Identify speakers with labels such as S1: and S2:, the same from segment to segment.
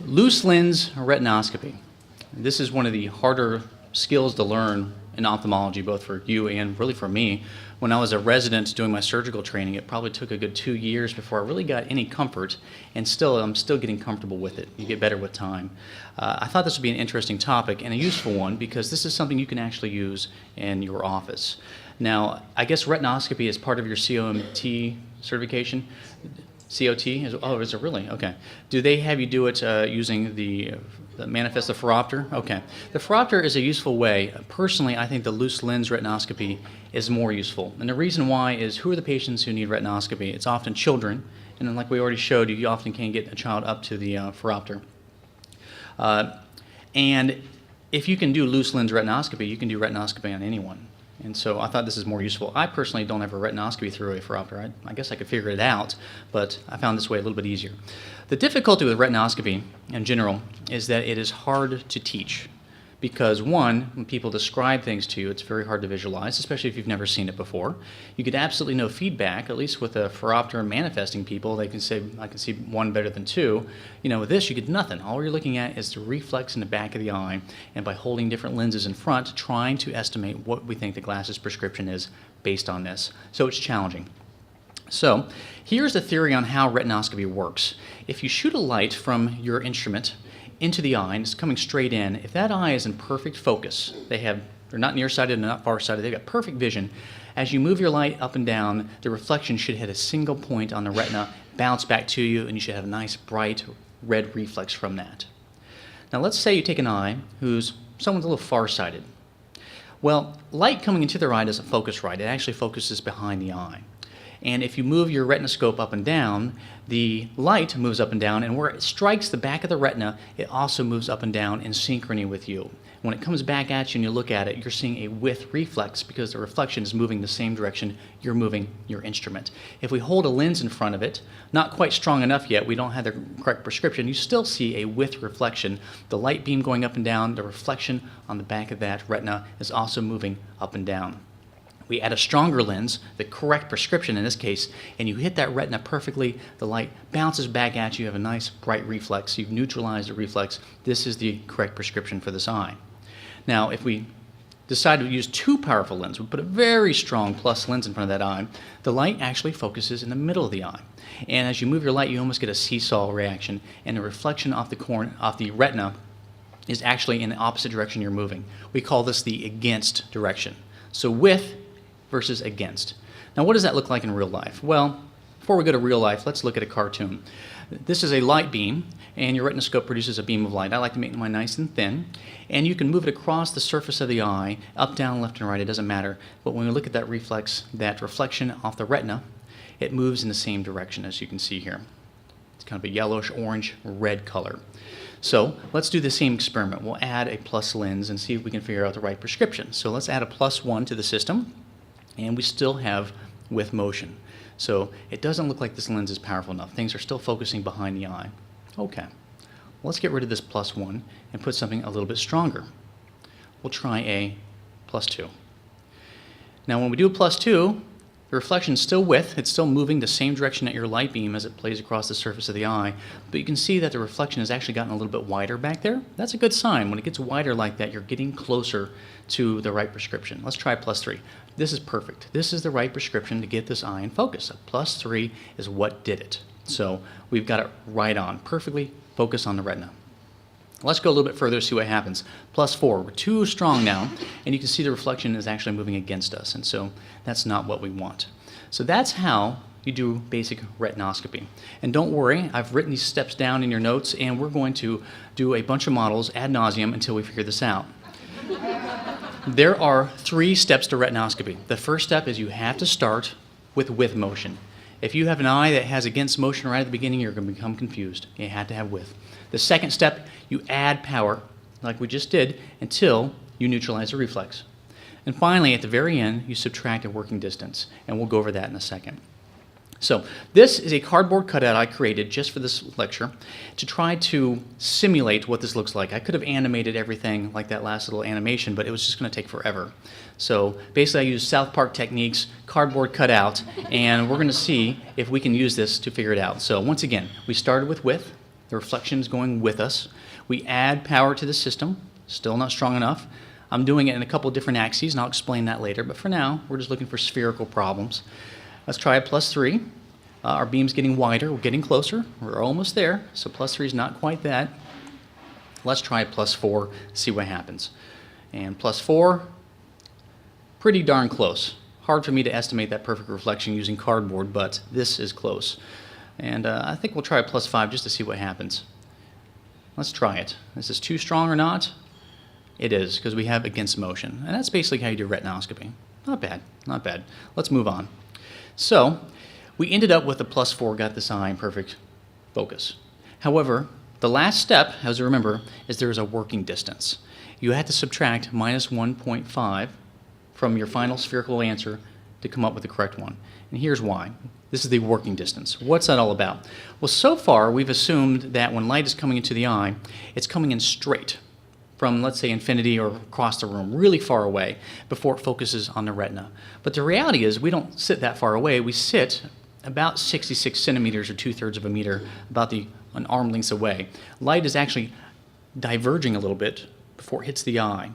S1: Loose lens retinoscopy. This is one of the harder skills to learn in ophthalmology, both for you and really for me. When I was a resident doing my surgical training, it probably took a good 2 years before I really got any comfort, and I'm still getting comfortable with it. You get better with time. I thought this would be an interesting topic and a useful one because this is something you can actually use in your office. Now, I guess retinoscopy is part of your COMT certification. COT? Oh, is it really? Okay. Do they have you do it using the manifest, the phoropter? Okay. The phoropter is a useful way. Personally, I think the loose lens retinoscopy is more useful. And the reason why is who are the patients who need retinoscopy? It's often children. And then like we already showed you often can't get a child up to the phoropter. And if you can do loose lens retinoscopy, you can do retinoscopy on anyone. And so I thought this is more useful. I personally don't have a retinoscopy through a phoropter. I guess I could figure it out, but I found this way a little bit easier. The difficulty with retinoscopy in general is that it is hard to teach because, one, when people describe things to you, it's very hard to visualize, especially if you've never seen it before. You get absolutely no feedback, at least with a phoropter manifesting people. They can say, I can see one better than two. You know, with this, you get nothing. All you're looking at is the reflex in the back of the eye, and by holding different lenses in front, trying to estimate what we think the glasses prescription is based on this. So it's challenging. So here's the theory on how retinoscopy works. If you shoot a light from your instrument into the eye and it's coming straight in, if that eye is in perfect focus, they're not nearsighted and not farsighted, they've got perfect vision. As you move your light up and down, the reflection should hit a single point on the retina, bounce back to you, and you should have a nice bright red reflex from that. Now let's say you take an eye someone's a little farsighted. Well, light coming into their eye doesn't focus right, it actually focuses behind the eye. And if you move your retinoscope up and down, the light moves up and down, and where it strikes the back of the retina, it also moves up and down in synchrony with you. When it comes back at you and you look at it, you're seeing a with reflex because the reflection is moving the same direction you're moving your instrument. If we hold a lens in front of it, not quite strong enough yet, we don't have the correct prescription, you still see a with reflection. The light beam going up and down, the reflection on the back of that retina is also moving up and down. We add a stronger lens, the correct prescription in this case, and you hit that retina perfectly, the light bounces back at you, you have a nice bright reflex, you've neutralized the reflex. This is the correct prescription for this eye. Now, if we decide to use too powerful lens, we put a very strong plus lens in front of that eye, the light actually focuses in the middle of the eye. And as you move your light, you almost get a seesaw reaction, and the reflection off the retina is actually in the opposite direction you're moving. We call this the against direction. So with versus against. Now what does that look like in real life? Well, before we go to real life, let's look at a cartoon. This is a light beam, and your retinoscope produces a beam of light. I like to make mine nice and thin, and you can move it across the surface of the eye, up, down, left, and right, it doesn't matter. But when we look at that reflection off the retina, it moves in the same direction as you can see here. It's kind of a yellowish, orange, red color. So let's do the same experiment. We'll add a plus lens and see if we can figure out the right prescription. So let's add a +1 to the system, and we still have with motion. So it doesn't look like this lens is powerful enough. Things are still focusing behind the eye. Okay, well, let's get rid of this +1 and put something a little bit stronger. We'll try a +2. Now when we do a +2, the reflection is still with, it's still moving the same direction at your light beam as it plays across the surface of the eye, but you can see that the reflection has actually gotten a little bit wider back there. That's a good sign. When it gets wider like that, you're getting closer to the right prescription. Let's try +3. This is perfect. This is the right prescription to get this eye in focus. A +3 is what did it. So we've got it right on, perfectly focused on the retina. Let's go a little bit further to see what happens. +4, we're too strong now, and you can see the reflection is actually moving against us, and so that's not what we want. So that's how you do basic retinoscopy. And don't worry, I've written these steps down in your notes, and we're going to do a bunch of models ad nauseum until we figure this out. There are 3 steps to retinoscopy. The first step is you have to start with motion. If you have an eye that has against motion right at the beginning, you're going to become confused. You have to have with. The second step, you add power, like we just did, until you neutralize the reflex. And finally, at the very end, you subtract a working distance, and we'll go over that in a second. So this is a cardboard cutout I created just for this lecture to try to simulate what this looks like. I could have animated everything like that last little animation, but it was just going to take forever. So basically I used South Park techniques, cardboard cutout, and we're going to see if we can use this to figure it out. So once again, we started with width, The reflection is going with us. We add power to the system, still not strong enough. I'm doing it in a couple different axes, and I'll explain that later. But for now, we're just looking for spherical problems. Let's try a +3. Our beam's getting wider. We're getting closer. We're almost there. So +3 is not quite that. Let's try a +4, see what happens. And +4, pretty darn close. Hard for me to estimate that perfect reflection using cardboard, but this is close. And I think we'll try a +5 just to see what happens. Let's try it. Is this too strong or not? It is, because we have against motion. And that's basically how you do retinoscopy. Not bad, not bad. Let's move on. So, we ended up with a +4, got this eye in perfect focus. However, the last step, as you remember, is there's a working distance. You had to subtract -1.5 from your final spherical answer to come up with the correct one. And here's why. This is the working distance. What's that all about? Well, so far, we've assumed that when light is coming into the eye, it's coming in straight from, let's say, infinity or across the room, really far away, before it focuses on the retina. But the reality is we don't sit that far away. We sit about 66 centimeters or 2/3 of a meter, about an arm length away. Light is actually diverging a little bit before it hits the eye.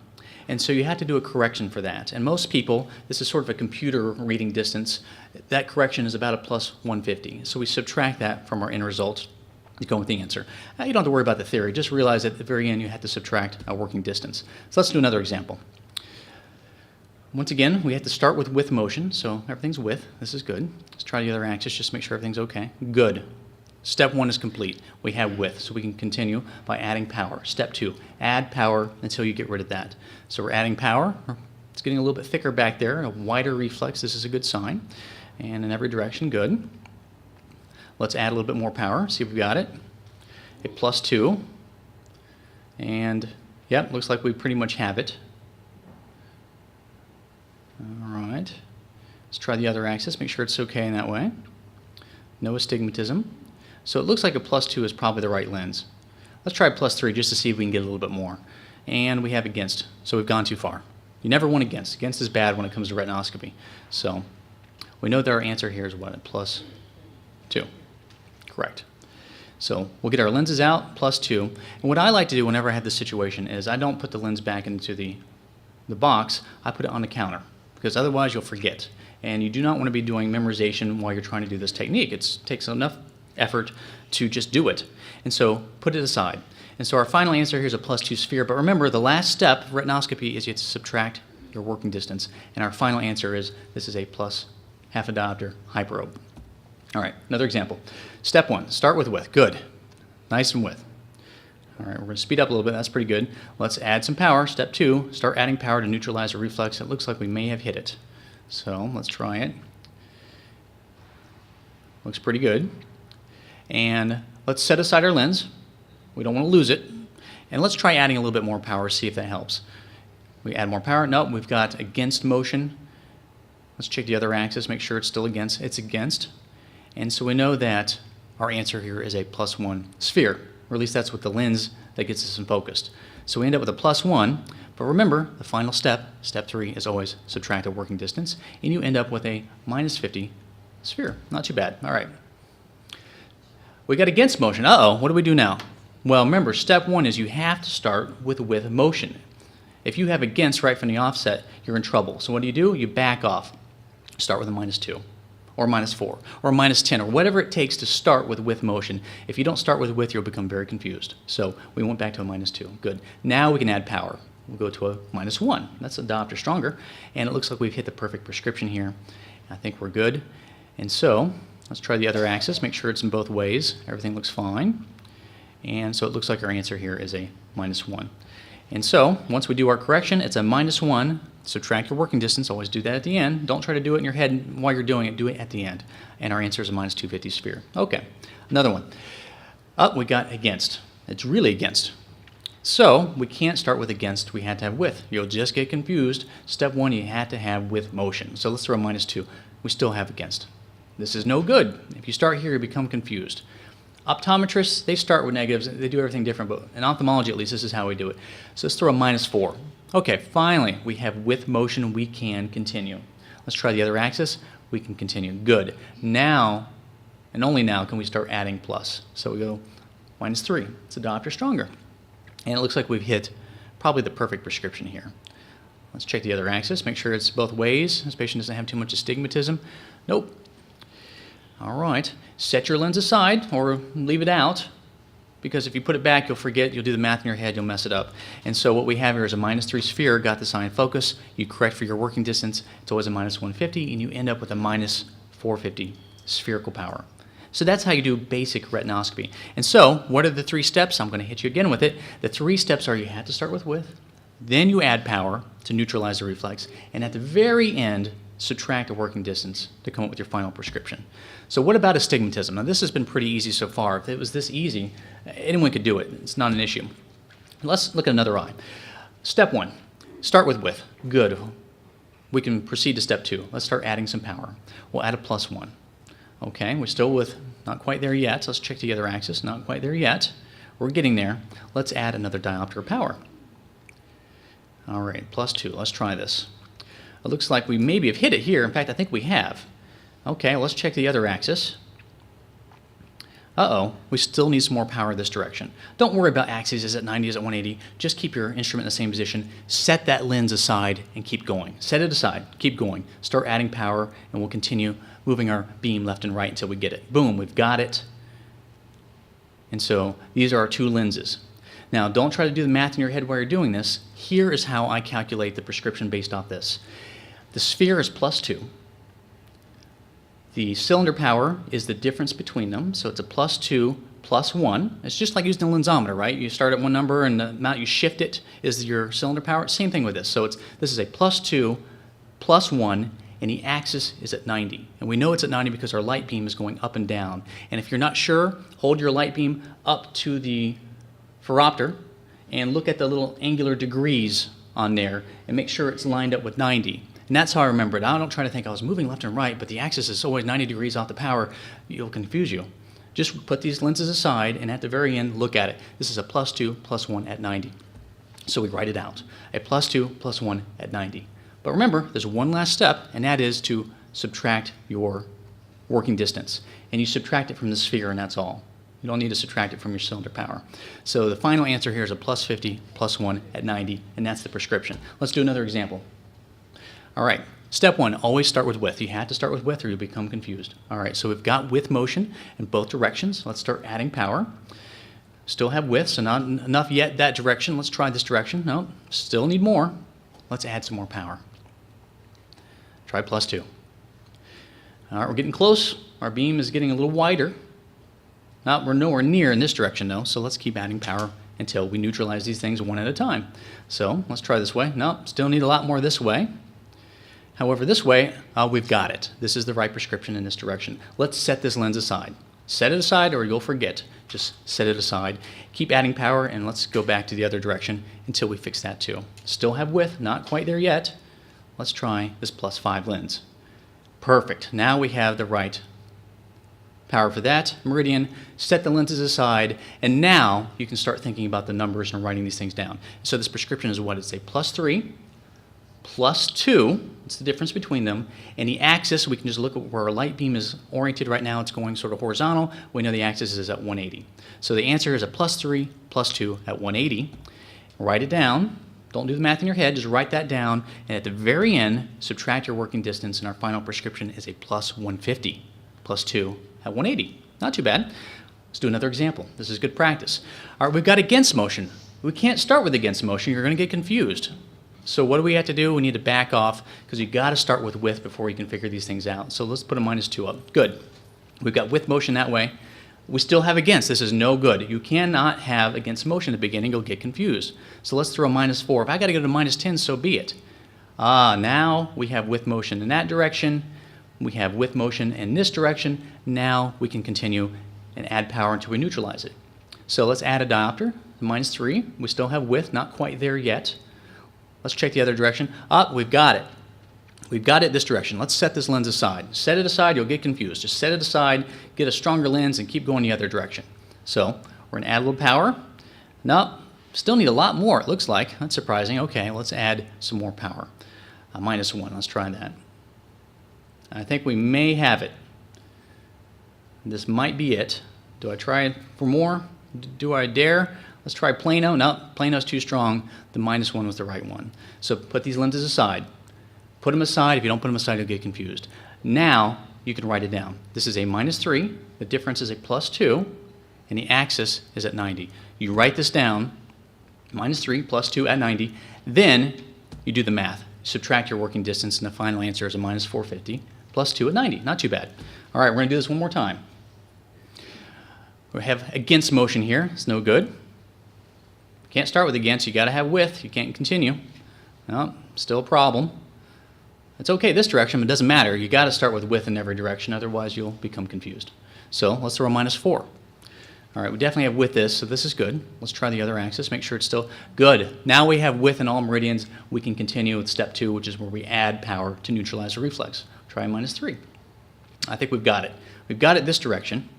S1: And so you have to do a correction for that. And most people, this is sort of a computer reading distance, that correction is about a +150. So we subtract that from our end result to go with the answer. Now, you don't have to worry about the theory. Just realize at the very end you have to subtract a working distance. So let's do another example. Once again, we have to start with motion. So everything's with. This is good. Let's try the other axis just to make sure everything's okay. Good. Step 1 is complete. We have width, so we can continue by adding power. Step 2, add power until you get rid of that. So we're adding power. It's getting a little bit thicker back there, a wider reflex. This is a good sign. And in every direction, good. Let's add a little bit more power, see if we've got it. A +2. And, yep, looks like we pretty much have it. All right. Let's try the other axis, make sure it's okay in that way. No astigmatism. So it looks like a +2 is probably the right lens. Let's try a +3 just to see if we can get a little bit more. And we have against, so we've gone too far. You never want against. Against is bad when it comes to retinoscopy. So we know that our answer here is what? A +2. Correct. So we'll get our lenses out, +2. And what I like to do whenever I have this situation is I don't put the lens back into the box, I put it on the counter, because otherwise you'll forget. And you do not want to be doing memorization while you're trying to do this technique. It takes enough effort to just do it. And so put it aside. And so our final answer here is a +2 sphere. But remember, the last step of retinoscopy is you have to subtract your working distance. And our final answer is this is a +1/2 diopter hyperope. All right, another example. Step 1, start with width. Good. Nice and width. All right, we're going to speed up a little bit. That's pretty good. Let's add some power. Step 2, start adding power to neutralize a reflex. It looks like we may have hit it. So let's try it. Looks pretty good. And let's set aside our lens. We don't want to lose it. And let's try adding a little bit more power, see if that helps. We add more power. Nope, we've got against motion. Let's check the other axis, make sure it's still against. It's against. And so we know that our answer here is a +1 sphere, or at least that's what the lens that gets us in focus. So we end up with a +1, but remember, the final step, step 3, is always subtract a working distance, and you end up with a -50 sphere. Not too bad. All right. We got against motion. Uh-oh, what do we do now? Well, remember, step 1 is you have to start with motion. If you have against right from the offset, you're in trouble. So what do? You back off. Start with a -2. Or -4, or -10, or whatever it takes to start with motion. If you don't start with width, you'll become very confused. So we went back to a -2. Good. Now we can add power. We'll go to a -1. That's a diopter stronger, and it looks like we've hit the perfect prescription here. I think we're good. And so let's try the other axis, make sure it's in both ways. Everything looks fine. And so it looks like our answer here is a -1. And so once we do our correction, it's a -1. Subtract your working distance, always do that at the end. Don't try to do it in your head while you're doing it, do it at the end. And our answer is a -250 sphere. Okay, another one. Up, we got against. It's really against. So we can't start with against, we had to have with. You'll just get confused. Step 1, you had to have with motion. So let's throw a -2. We still have against. This is no good. If you start here, you become confused. Optometrists, they start with negatives. They do everything different, but in ophthalmology, at least, this is how we do it. So let's throw a -4. Okay, finally, we have with motion. We can continue. Let's try the other axis. We can continue. Good. Now, and only now, can we start adding plus. So we go -3. It's a diopter stronger. And it looks like we've hit probably the perfect prescription here. Let's check the other axis, make sure it's both ways. This patient doesn't have too much astigmatism. Nope. All right, set your lens aside or leave it out, because if you put it back, you'll forget, you'll do the math in your head, you'll mess it up. And so what we have here is a -3 sphere, got the eye in focus, you correct for your working distance, it's always a -150, and you end up with a -450 spherical power. So that's how you do basic retinoscopy. And so, what are the 3 steps? I'm going to hit you again with it. The 3 steps are you have to start with width, then you add power to neutralize the reflex, and at the very end, subtract a working distance to come up with your final prescription. So what about astigmatism? Now this has been pretty easy so far. If it was this easy, anyone could do it. It's not an issue. Let's look at another eye. Step 1, start with width. Good. We can proceed to step 2. Let's start adding some power. We'll add a +1. Okay, we're still with not quite there yet. Let's check the other axis. Not quite there yet. We're getting there. Let's add another diopter of power. All right, +2. Let's try this. It looks like we maybe have hit it here. In fact, I think we have. Okay, let's check the other axis. Uh-oh, we still need some more power this direction. Don't worry about axes. Is it 90? Is it 180? Just keep your instrument in the same position. Set that lens aside and keep going. Set it aside. Keep going. Start adding power, and we'll continue moving our beam left and right until we get it. Boom, we've got it. And so these are our 2 lenses. Now, don't try to do the math in your head while you're doing this. Here is how I calculate the prescription based off this. The sphere is +2. The cylinder power is the difference between them, so it's a +2 +1. It's just like using a lensometer, right? You start at one number and the amount you shift it is your cylinder power. Same thing with this. So this is a +2 +1, and the axis is at 90. And we know it's at 90 because our light beam is going up and down. And if you're not sure, hold your light beam up to the phoropter and look at the little angular degrees on there and make sure it's lined up with 90. And that's how I remember it. I don't try to think I was moving left and right, but the axis is always 90 degrees off the power. It'll confuse you. Just put these lenses aside and at the very end, look at it. This is a +2 +1 at 90. So we write it out. A +2 +1 at 90. But remember, there's one last step, and that is to subtract your working distance. And you subtract it from the sphere, and that's all. You don't need to subtract it from your cylinder power. So the final answer here is a +50 +1 at 90, and that's the prescription. Let's do another example. All right, step 1, always start with width. You have to start with width or you'll become confused. All right, so we've got width motion in both directions. Let's start adding power. Still have width, so not enough yet that direction. Let's try this direction. No, still need more. Let's add some more power. Try +2. All right, we're getting close. Our beam is getting a little wider. We're nowhere near in this direction though, so let's keep adding power until we neutralize these things one at a time. So let's try this way. No, still need a lot more this way. However, this way, we've got it. This is the right prescription in this direction. Let's set this lens aside. Set it aside or you'll forget. Just set it aside. Keep adding power and let's go back to the other direction until we fix that too. Still have width, not quite there yet. Let's try this +5 lens. Perfect. Now we have the right power for that meridian. Set the lenses aside, and now you can start thinking about the numbers and writing these things down. So this prescription is what? It's a +3 +2. It's the difference between them. And the axis, we can just look at where our light beam is oriented right now. It's going sort of horizontal. We know the axis is at 180. So the answer is a +3 +2 at 180. Write it down. Don't do the math in your head, just write that down, and at the very end, subtract your working distance, and our final prescription is a +150, +2 at 180. Not too bad. Let's do another example. This is good practice. All right, we've got against motion. We can't start with against motion. You're going to get confused. So what do we have to do? We need to back off, because you've got to start with width before you can figure these things out. So let's put a -2 up. Good. We've got width motion that way. We still have against. This is no good. You cannot have against motion at the beginning. You'll get confused. So let's throw a -4. If I got to go to -10, so be it. Now we have width motion in that direction. We have width motion in this direction. Now we can continue and add power until we neutralize it. So let's add a diopter, -3. We still have width, not quite there yet. Let's check the other direction. We've got it. We've got it this direction. Let's set this lens aside. Set it aside, you'll get confused. Just set it aside, get a stronger lens, and keep going the other direction. So we're going to add a little power. No, still need a lot more, it looks like. That's surprising. Okay, let's add some more power. -1, let's try that. I think we may have it. This might be it. Do I try it for more? Do I dare? Let's try plano. No, plano's too strong. The -1 was the right one. So put these lenses aside. Put them aside. If you don't put them aside, you'll get confused. Now, you can write it down. This is a -3. The difference is a +2. And the axis is at 90. You write this down, -3 +2 at 90. Then you do the math. Subtract your working distance, and the final answer is a -450 +2 at 90. Not too bad. All right, we're going to do this one more time. We have against motion here. It's no good. Can't start with against. You got to have with. You can't continue. No, still a problem. It's okay this direction, but it doesn't matter. You got to start with in every direction, otherwise you'll become confused. So let's throw a -4. All right, we definitely have with this, so this is good. Let's try the other axis, make sure it's still good. Now we have with in all meridians. We can continue with step 2, which is where we add power to neutralize the reflex. Try -3. I think we've got it. We've got it this direction.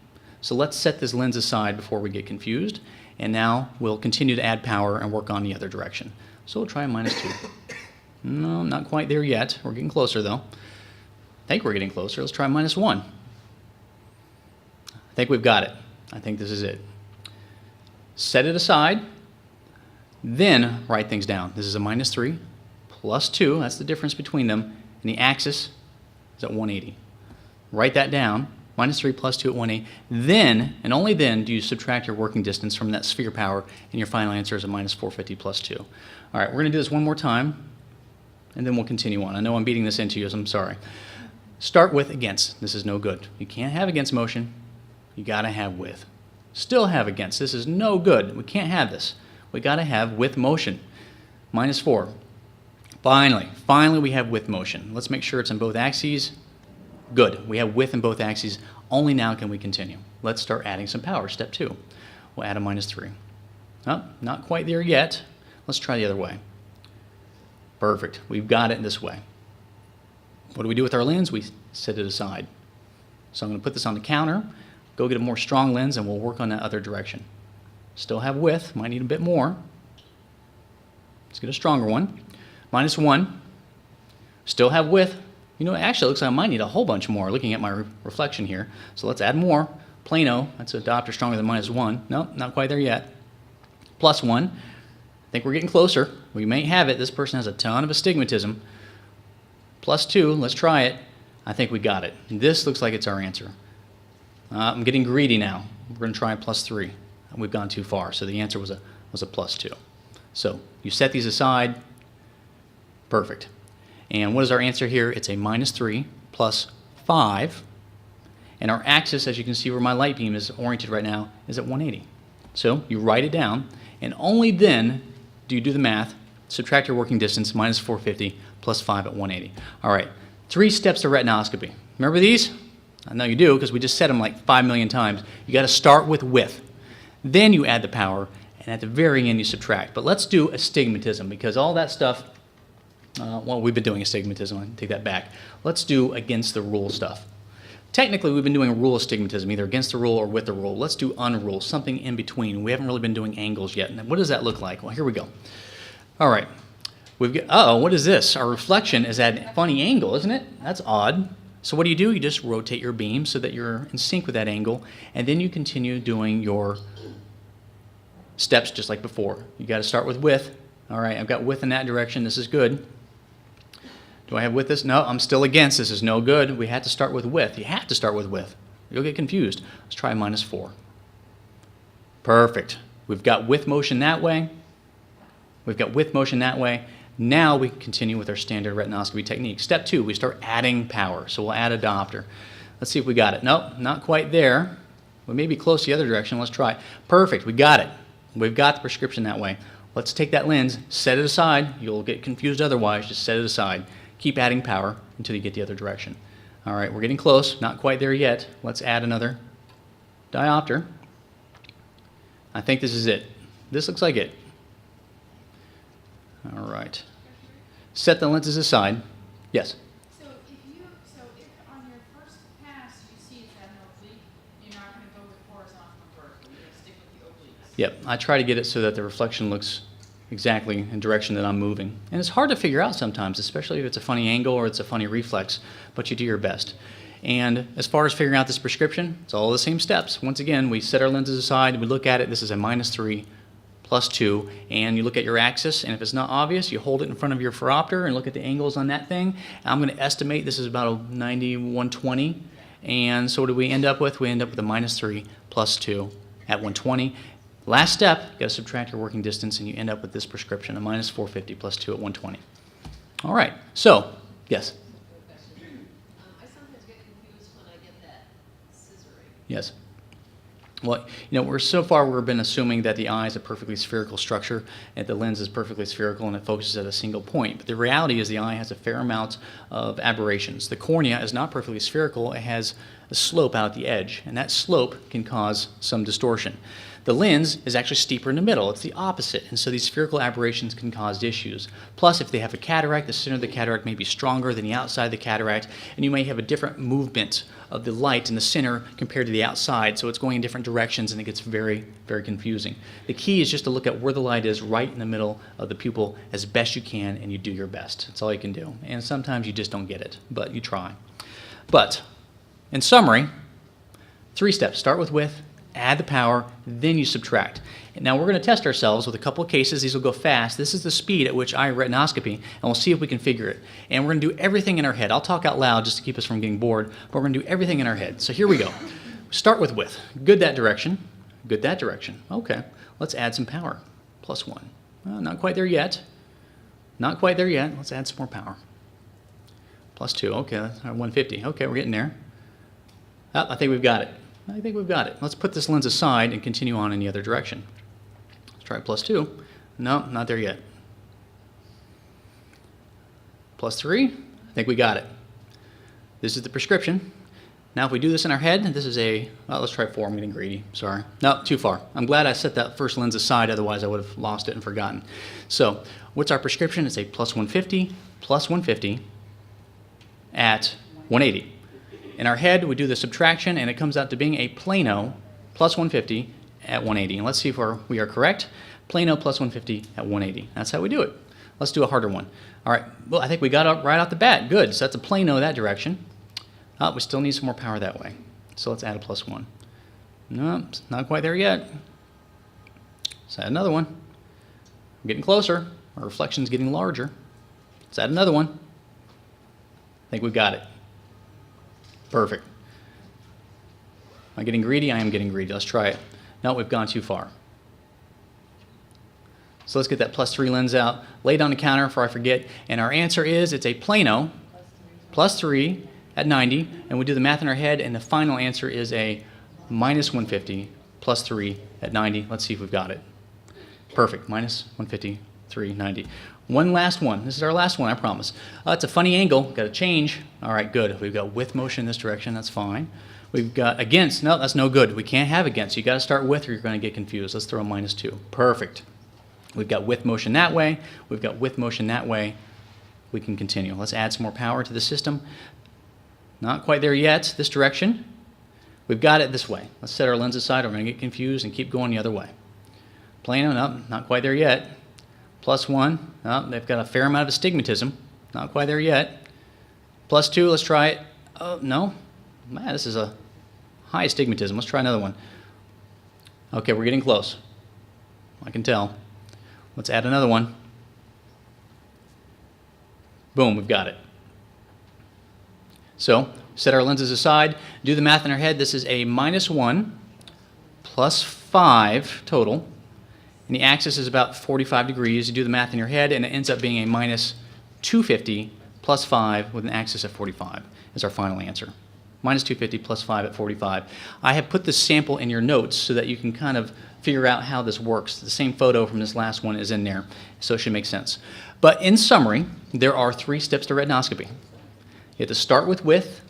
S1: So let's set this lens aside before we get confused. And now we'll continue to add power and work on the other direction. So we'll try a -2. No, not quite there yet. We're getting closer, though. I think we're getting closer. Let's try -1. I think we've got it. I think this is it. Set it aside, then write things down. This is a -3 +2. That's the difference between them. And the axis is at 180. Write that down. -3 +2 at 180. Then, and only then, do you subtract your working distance from that sphere power, and your final answer is a -450 +2. All right, we're going to do this one more time, and then we'll continue on. I know I'm beating this into you, so I'm sorry. Start with against. This is no good. You can't have against motion. You got to have with. Still have against. This is no good. We can't have this. We got to have with motion. -4. Finally we have with motion. Let's make sure it's in both axes. Good. We have with in both axes. Only now can we continue. Let's start adding some power. Step 2. We'll add a -3. Oh, not quite there yet. Let's try the other way. Perfect. We've got it this way. What do we do with our lens? We set it aside. So I'm going to put this on the counter. Go get a more strong lens, and we'll work on that other direction. Still have width. Might need a bit more. Let's get a stronger one. -1. Still have width. You know, actually, it looks like I might need a whole bunch more looking at my reflection here. So let's add more. Plano. That's a diopter stronger than -1. Nope, not quite there yet. +1. I think we're getting closer. We may have it. This person has a ton of astigmatism. +2. Let's try it. I think we got it. This looks like it's our answer. I'm getting greedy now. We're going to try a +3. We've gone too far, so the answer was a +2. So you set these aside. Perfect. And what is our answer here? It's a -3 +5. And our axis, as you can see where my light beam is oriented right now, is at 180. So you write it down, and only then do you do the math, subtract your working distance, -450 +5 at 180. All right, 3 steps to retinoscopy. Remember these? I know you do, because we just said them like 5 million times. You got to start with width. Then you add the power, and at the very end you subtract. But let's do astigmatism, because all that stuff, well, we've been doing astigmatism. I can take that back. Let's do against the rule stuff. Technically, we've been doing rule astigmatism, either against the rule or with the rule. Let's do unrule, something in between. We haven't really been doing angles yet. And what does that look like? Well, here we go. All right. We've got, uh-oh, what is this? Our reflection is at a funny angle, isn't it? That's odd. So what do? You just rotate your beam so that you're in sync with that angle, and then you continue doing your steps just like before. You got to start with width. All right, I've got width in that direction. This is good. Do I have width this? No, I'm still against. This is no good. We had to start with width. You have to start with width. You'll get confused. Let's try -4. Perfect. We've got width motion that way. We've got width motion that way. Now we can continue with our standard retinoscopy technique. Step 2, we start adding power. So we'll add a diopter. Let's see if we got it. Nope, not quite there. We may be close the other direction. Let's try. Perfect, we got it. We've got the prescription that way. Let's take that lens, set it aside. You'll get confused otherwise. Just set it aside. Keep adding power until you get the other direction. All right, we're getting close. Not quite there yet. Let's add another diopter. I think this is it. This looks like it. All right. Set the lenses aside. Yes?
S2: So if on your first pass you see it's at an oblique, you're not going to go with horizontal and vertical. You're going to stick with the obliques.
S1: Yep. I try to get it so that the reflection looks exactly in the direction that I'm moving. And it's hard to figure out sometimes, especially if it's a funny angle or it's a funny reflex, but you do your best. And as far as figuring out this prescription, it's all the same steps. Once again, we set our lenses aside, we look at it, this is a -3, +2, and you look at your axis, and if it's not obvious, you hold it in front of your phoropter and look at the angles on that thing. I'm going to estimate this is about a 90, 120, and so what do we end up with? We end up with a -3 +2 at 120. Last step, you got to subtract your working distance, and you end up with this prescription, a -450 +2 at 120. All right, so, yes?
S3: I sometimes get confused when I get that scissoring.
S1: Yes. Well, you know, we've been assuming that the eye is a perfectly spherical structure, and the lens is perfectly spherical, and it focuses at a single point. But the reality is the eye has a fair amount of aberrations. The cornea is not perfectly spherical. It has a slope out at the edge, and that slope can cause some distortion. The lens is actually steeper in the middle. It's the opposite, and so these spherical aberrations can cause issues. Plus, if they have a cataract, the center of the cataract may be stronger than the outside of the cataract, and you may have a different movement of the light in the center compared to the outside, so it's going in different directions, and it gets very, very confusing. The key is just to look at where the light is right in the middle of the pupil as best you can, and you do your best. That's all you can do. And sometimes you just don't get it, but you try. But, in summary, 3 steps. Start with width, add the power, then you subtract. And now we're going to test ourselves with a couple of cases. These will go fast. This is the speed at which I retinoscopy, and we'll see if we can figure it. And we're going to do everything in our head. I'll talk out loud just to keep us from getting bored, but we're going to do everything in our head. So here we go. Start with width. Good that direction. Good that direction. Okay. Let's add some power. +1. Not quite there yet. Not quite there yet. Let's add some more power. +2. Okay. That's 150. Okay, we're getting there. Oh, I think we've got it. I think we've got it. Let's put this lens aside and continue on in the other direction. Let's try +2. No, not there yet. +3. I think we got it. This is the prescription. Now if we do this in our head, this is a, let's try 4. I'm getting greedy. Sorry. No, too far. I'm glad I set that first lens aside, otherwise I would have lost it and forgotten. So what's our prescription? It's a +150, +150 at 180. In our head, we do the subtraction, and it comes out to being a plano +150 at 180. And let's see if we are correct. Plano +150 at 180. That's how we do it. Let's do a harder one. All right. Well, I think we got it right off the bat. Good. So that's a plano that direction. We still need some more power that way. So let's add a +1. No, not quite there yet. Let's add another one. I'm getting closer. Our reflection's getting larger. Let's add another one. I think we've got it. Perfect. Am I getting greedy? I am getting greedy. Let's try it. No, we've gone too far. So let's get that +3 lens out, lay it on the counter before I forget, and our answer is it's a plano +3 at 90, and we do the math in our head, and the final answer is a -150 +3 at 90. Let's see if we've got it. Perfect. -150, 390. One last one. This is our last one, I promise. It's a funny angle. Got to change. All right, good. We've got with motion in this direction. That's fine. We've got against. No, that's no good. We can't have against. You got to start with, or you're going to get confused. Let's throw a -2. Perfect. We've got with motion that way. We've got with motion that way. We can continue. Let's add some more power to the system. Not quite there yet. This direction. We've got it this way. Let's set our lens aside. We're going to get confused and keep going the other way. Plano. No, not quite there yet. +1. Oh, they've got a fair amount of astigmatism. Not quite there yet. +2. Let's try it. Oh, no. Man, this is a high astigmatism. Let's try another one. Okay, we're getting close. I can tell. Let's add another one. Boom, we've got it. So, set our lenses aside, do the math in our head. This is a -1 +5 total. And the axis is about 45 degrees. You do the math in your head, and it ends up being a -250 +5 with an axis of 45 is our final answer. -250 +5 at 45. I have put this sample in your notes so that you can kind of figure out how this works. The same photo from this last one is in there, so it should make sense. But in summary, there are 3 steps to retinoscopy. You have to start with width,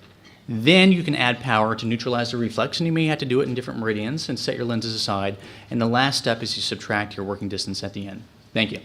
S1: then you can add power to neutralize the reflex, and you may have to do it in different meridians and set your lenses aside. And the last step is you subtract your working distance at the end. Thank you.